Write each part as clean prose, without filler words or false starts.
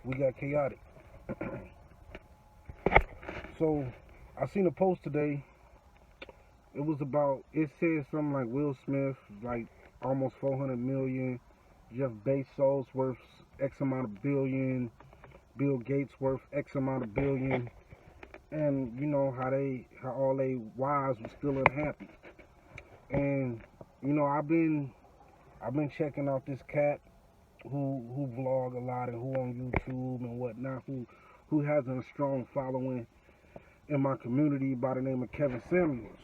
We got chaotic. So I seen a post today. It was about. It said something like Will Smith, like almost 400 million. Jeff Bezos worth X amount of billion. Bill Gates worth X amount of billion. And you know how all they wives were still unhappy. And you know I've been checking out this cat who vlog a lot and who on YouTube and whatnot, who has a strong following in my community by the name of Kevin Samuels.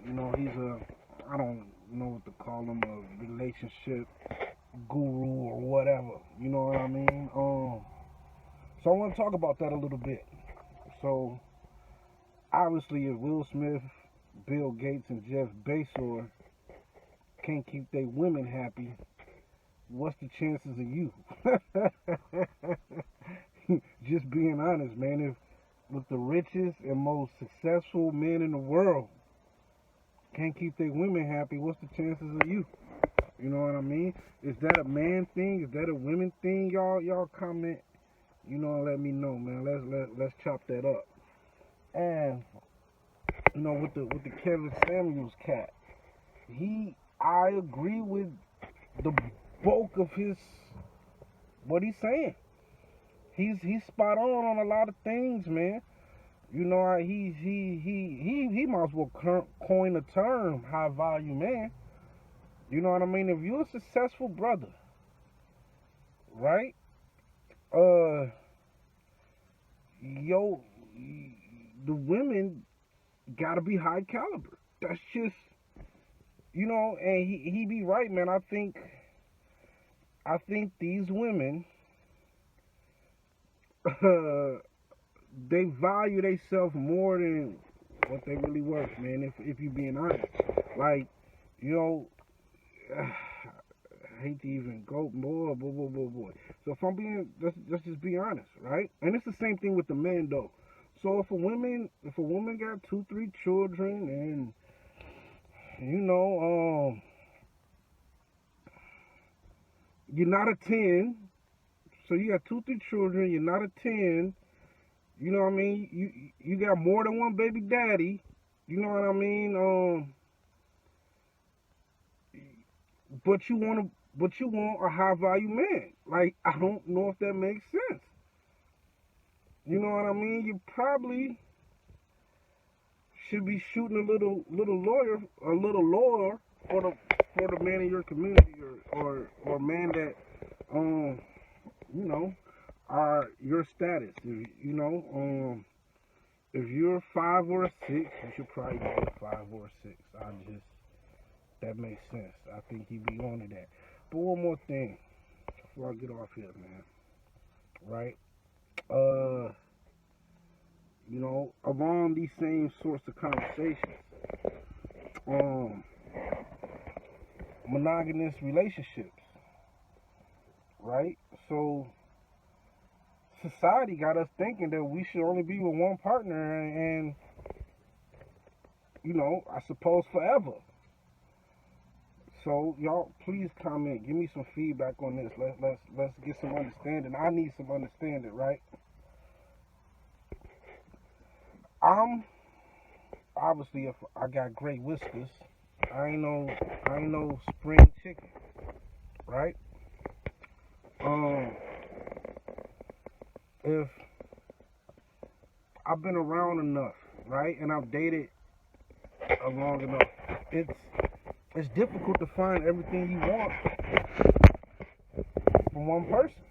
You know, he's I don't know what to call him, a relationship guru or whatever. You know what I mean? So I want to talk about that a little bit. So obviously, if Will Smith, Bill Gates, and Jeff Bezos can't keep their women happy, what's the chances of you? Just being honest, man. If with the richest and most successful men in the world can't keep their women happy, what's the chances of you? You know what I mean? Is that a man thing? Is that a women thing? Y'all comment. You know, and let me know, man. Let's chop that up. And you know, with the Kevin Samuels cat, I agree with the bulk of what he's saying. He's spot on a lot of things, man. You know, he might as well coin the term high value man. You know what I mean? If you're a successful brother, right? Yo, the women gotta be high caliber. That's just, you know, and he be right, man. I think these women, they value themselves more than what they really worth, man. If you being honest, like, you know, I hate to even go, boy. So if I'm being, let's just be honest, right? And it's the same thing with the men, though. So if a woman got 2-3 children, and you know, you're not a 10, so you got 2-3 children, you're not a 10. You know what I mean? You got more than one baby daddy. You know what I mean? But you want a high value man. Like, I don't know if that makes sense. You know what I mean? You probably should be shooting a little lower for the man in your community, or man that you know, are your status. You know, if you're a 5 or a 6, you should probably be a 5 or a 6. That makes sense. I think he'd be on to that. But one more thing before I get off here, man. Right? You know, along these same sorts of conversations, monogamous relationships, right? So society got us thinking that we should only be with one partner, and you know, I suppose forever. So y'all, please comment, give me some feedback on this. Let's get some understanding. I need some understanding, right? I'm obviously, if I got great whiskers, I ain't no spring chicken, right? If I've been around enough, right, and I've dated long enough, it's difficult to find everything you want from one person.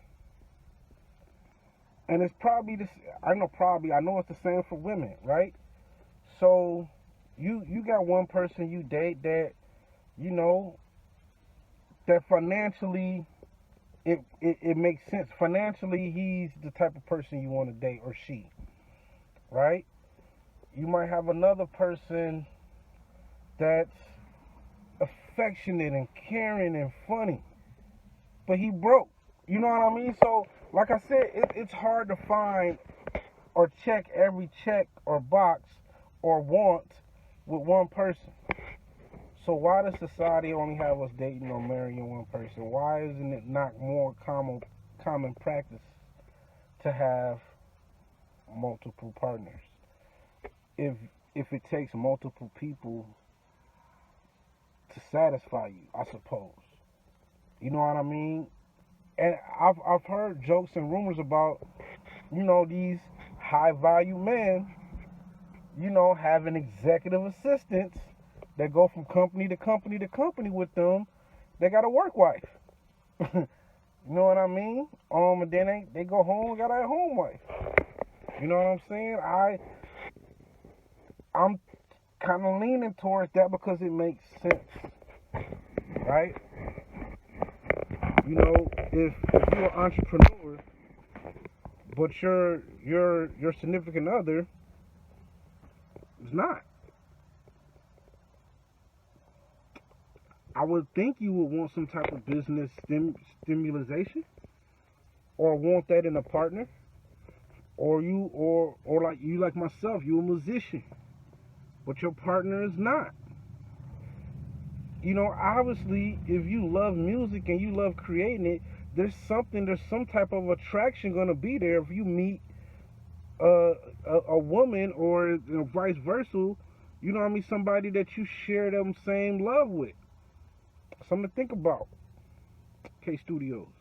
And it's probably I know it's the same for women, right? So you got one person you date that, you know, that financially it makes sense. Financially, he's the type of person you want to date, or she, right? You might have another person that's affectionate and caring and funny, but he broke. You know what I mean? So, like I said, it's hard to find or check every check or box or want with one person. So why does society only have us dating or marrying one person? Why isn't it not more common practice to have multiple partners. If it takes multiple people to satisfy you, I suppose. You know what I mean? And I've heard jokes and rumors about, these high value men, having executive assistants that go from company to company to company with them. They got a work wife. You know what I mean? And then they go home and got a home wife. You know what I'm saying? I'm kind of leaning towards that because it makes sense, right? If you're an entrepreneur, but your significant other is not, I would think you would want some type of business stimulation, or want that in a partner, or like myself, you a musician, but your partner is not. Obviously, if you love music and you love creating it, there's some type of attraction gonna be there if you meet a woman, or vice versa. Somebody that you share them same love with. Something to think about. K Studios.